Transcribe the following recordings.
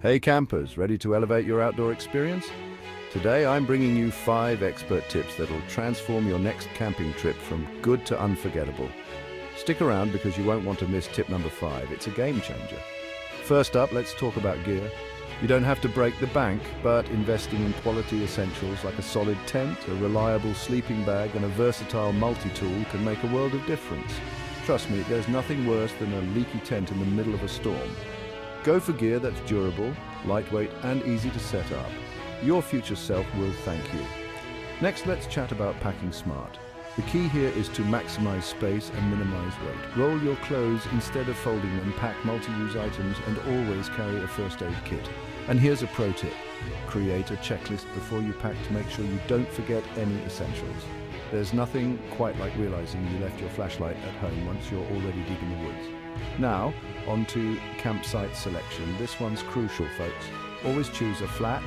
Hey campers, ready to elevate your outdoor experience? Today I'm bringing you 5 expert tips that'll transform your next camping trip from good to unforgettable. Stick around because you won't want to miss tip number 5. It's a game changer. First up, let's talk about gear. You don't have to break the bank, but investing in quality essentials like a solid tent, a reliable sleeping bag, and a versatile multi-tool can make a world of difference. Trust me, there's nothing worse than a leaky tent in the middle of a storm. Go for gear that's durable, lightweight, and easy to set up. Your future self will thank you. Next, let's chat about packing smart. The key here is to maximize space and minimize weight. Roll your clothes instead of folding them, pack multi-use items, and always carry a first aid kit. And here's a pro tip. Create a checklist before you pack to make sure you don't forget any essentials. There's nothing quite like realizing you left your flashlight at home once you're already deep in the woods. Now, on to campsite selection. This one's crucial, folks. Always choose a flat,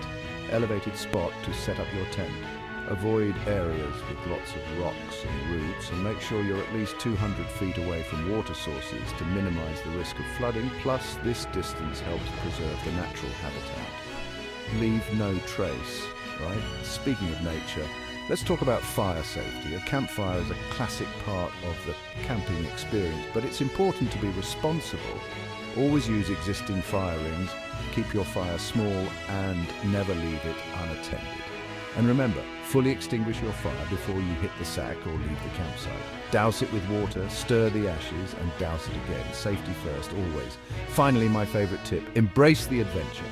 elevated spot to set up your tent. Avoid areas with lots of rocks and roots, and make sure you're at least 200 feet away from water sources to minimize the risk of flooding. Plus, this distance helps preserve the natural habitat. Leave no trace, right? Speaking of nature, let's talk about fire safety. A campfire is a classic part of the camping experience, but it's important to be responsible. Always use existing fire rings, keep your fire small, and never leave it unattended. And remember, fully extinguish your fire before you hit the sack or leave the campsite. Douse it with water, stir the ashes, and douse it again. Safety first, always. Finally, my favorite tip, embrace the adventure.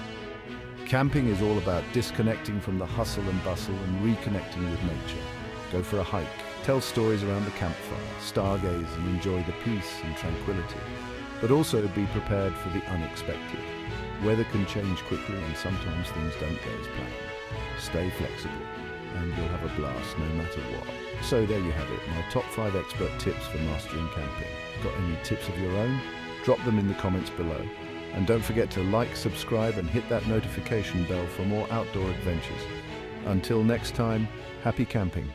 Camping is all about disconnecting from the hustle and bustle and reconnecting with nature. Go for a hike, tell stories around the campfire, stargaze and enjoy the peace and tranquility. But also be prepared for the unexpected. Weather can change quickly and sometimes things don't go as planned. Stay flexible and you'll have a blast no matter what. So there you have it, my top 5 expert tips for mastering camping. Got any tips of your own? Drop them in the comments below. And don't forget to like, subscribe, and hit that notification bell for more outdoor adventures. Until next time, happy camping.